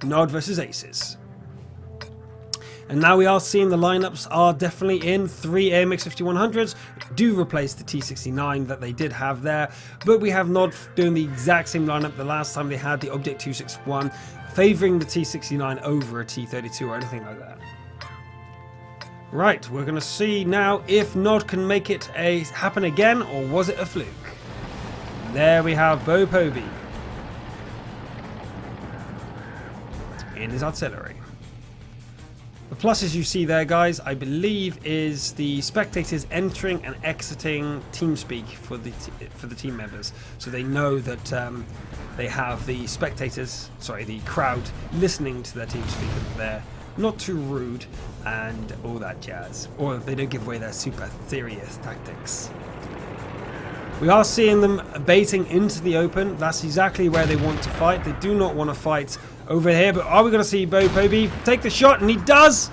Nod versus Aces. And now we are seeing the lineups are definitely in. 3 AMX 5100s do replace the T69 that they did have there, but we have Nod doing the exact same lineup the last time they had the Object 261, favouring the T69 over a T32 or anything like that. Right, we're going to see now if Nod can make it happen again, or was it a fluke? There we have Bo Poby in his artillery. The pluses you see there, guys, I believe is the spectators entering and exiting TeamSpeak for the team members, so they know that they have the the crowd listening to their TeamSpeak, and they're not too rude and all that jazz, or they don't give away their super serious tactics. We are seeing them baiting into the open. That's exactly where they want to fight. They do not want to fight over here, but are we going to see Bo Poby take the shot? And he does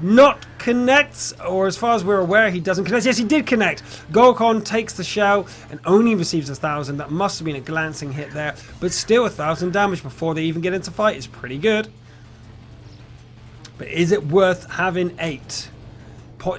not connect, or as far as we're aware, he doesn't connect. Yes, he did connect. Golcon takes the shell and only receives 1,000. That must have been a glancing hit there, but still 1,000 damage before they even get into fight is pretty good. But is it worth having 8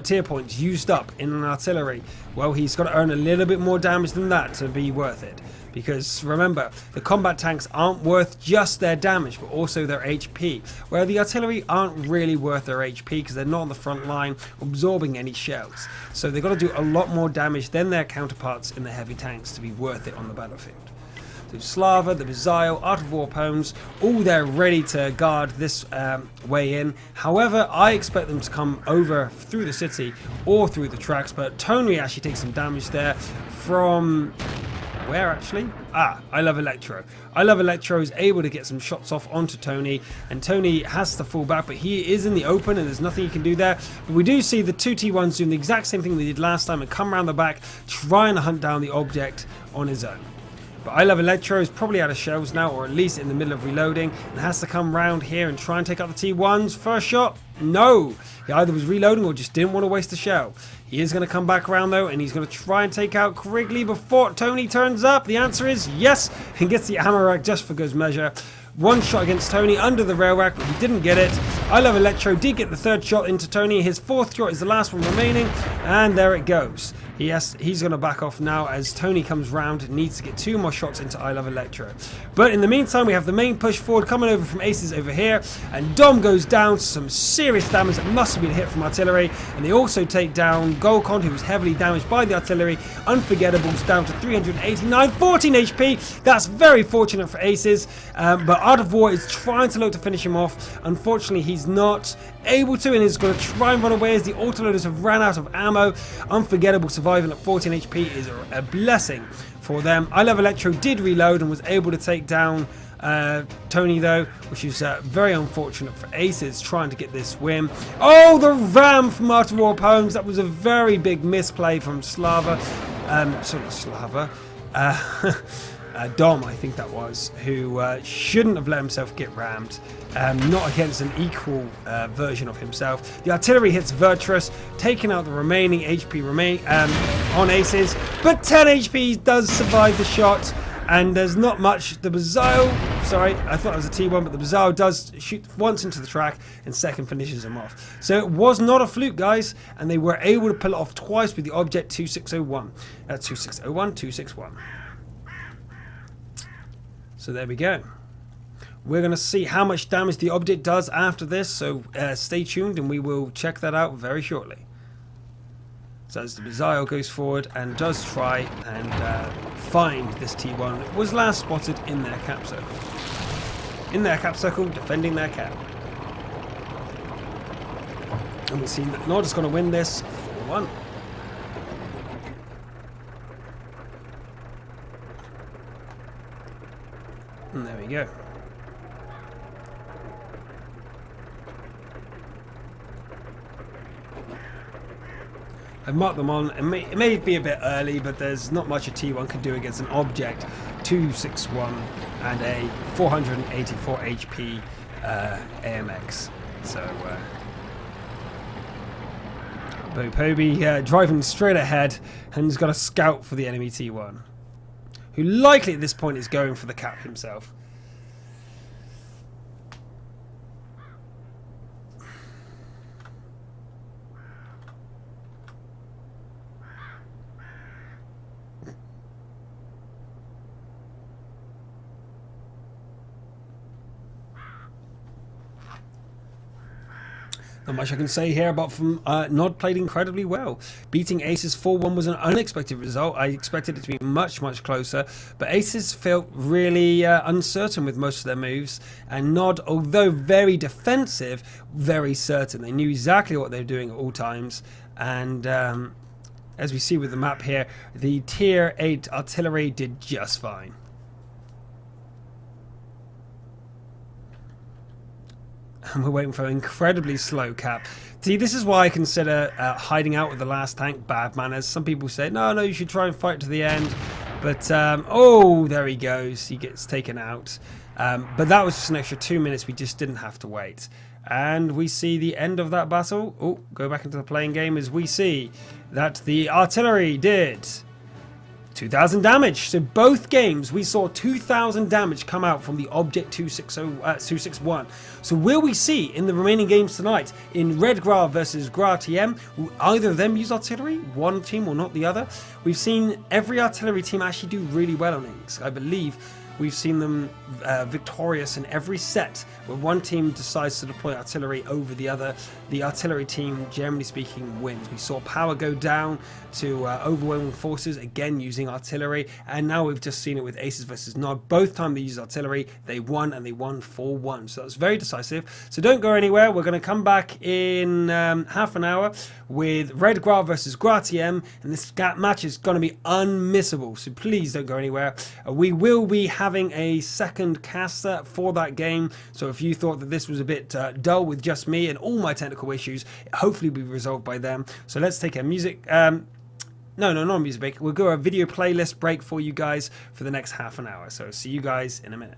tier points used up in an artillery? Well, he's got to earn a little bit more damage than that to be worth it. Because remember, the combat tanks aren't worth just their damage, but also their HP. Where the artillery aren't really worth their HP because they're not on the front line absorbing any shells. So they've got to do a lot more damage than their counterparts in the heavy tanks to be worth it on the battlefield. So Slava, the Bizile, Art of War Poems, all there ready to guard this way in. However, I expect them to come over through the city or through the tracks, but Tony actually takes some damage there from... where actually? I Love Electro. I Love Electro is able to get some shots off onto Tony, and Tony has to fall back, but he is in the open and there's nothing he can do there. But we do see the 2 T1s doing the exact same thing they did last time and come around the back trying to hunt down the object on his own. But I Love Electro is probably out of shells now, or at least in the middle of reloading, and has to come round here and try and take out the T1s. First shot, no. He either was reloading or just didn't want to waste the shell. He is going to come back around though, and he's going to try and take out Krigley before Tony turns up. The answer is yes, and gets the ammo rack just for good measure. One shot against Tony under the rail rack, but he didn't get it. I Love Electro did get the 3rd shot into Tony. His 4th shot is the last one remaining, and there it goes. He's going to back off now as Tony comes round and needs to get 2 more shots into I Love Electro. But in the meantime, we have the main push forward coming over from Aces over here, and Dom goes down to some serious damage that must have been hit from artillery, and they also take down Golcon, who was heavily damaged by the artillery. Unforgettables down to 389, 14 HP. That's very fortunate for Aces, but Art of War is trying to look to finish him off. Unfortunately, he's not able to, and is going to try and run away as the autoloaders have ran out of ammo. Unforgettable surviving at 14 HP is a blessing for them. I Love Electro did reload and was able to take down Tony though, which is very unfortunate for Aces trying to get this win. Oh, the ram from Art of War Poems. That was a very big misplay from Slava. Sorry, Slava. Dom, I think that was, who shouldn't have let himself get rammed. Not against an equal version of himself. The artillery hits Virtuous, taking out the remaining HP on Aces, but 10 HP does survive the shot, and there's not much. The Bizile, sorry, I thought it was a T1, but the Bizile does shoot once into the track and second finishes him off. So it was not a fluke, guys, and they were able to pull it off twice with the Object 2601. 2661. So there we go. We're going to see how much damage the Object does after this, so stay tuned and we will check that out very shortly. So as the Bizile goes forward and does try and find this T1, it was last spotted in their cap circle. In their cap circle, defending their cap. And we've seen that Nod is going to win this 4-1. And there we go. I've marked them on. It may be a bit early, but there's not much a T1 can do against an Object 261 and a 484 HP AMX. So Bo Poby driving straight ahead and has got a scout for the enemy T1, who likely at this point is going for the cap himself. Not much I can say here, but from Nod played incredibly well. Beating Aces 4-1 was an unexpected result. I expected it to be much, much closer, but Aces felt really uncertain with most of their moves, and Nod, although very defensive, very certain. They knew exactly what they were doing at all times, and as we see with the map here, the Tier 8 artillery did just fine. And we're waiting for an incredibly slow cap. See, this is why I consider hiding out with the last tank bad manners. Some people say, no, you should try and fight to the end. But, oh, there he goes. He gets taken out. But that was just an extra 2 minutes. We just didn't have to wait. And we see the end of that battle. Oh, go back into the playing game as we see that the artillery did 2,000 damage. So both games we saw 2,000 damage come out from the Object 261. So will we see in the remaining games tonight in Red Gra versus Gra TM, will either of them use artillery, one team or not the other? We've seen every artillery team actually do really well on Ensk. I believe we've seen them victorious in every set where one team decides to deploy artillery over the other. The artillery team, generally speaking, wins. We saw power go down to overwhelming forces, again using artillery, and now we've just seen it with Aces versus Nod. Both times they used artillery, they won, and they won 4-1. So that's very decisive. So don't go anywhere. We're going to come back in half an hour with Red Gra versus Gra TM, and this match is going to be unmissable. So please don't go anywhere. We will be having a second caster for that game. So if you thought that this was a bit dull with just me and all my technical issues, hopefully will be resolved by them. So let's take a music. No, not a music break. We'll go a video playlist break for you guys for the next half an hour. So see you guys in a minute.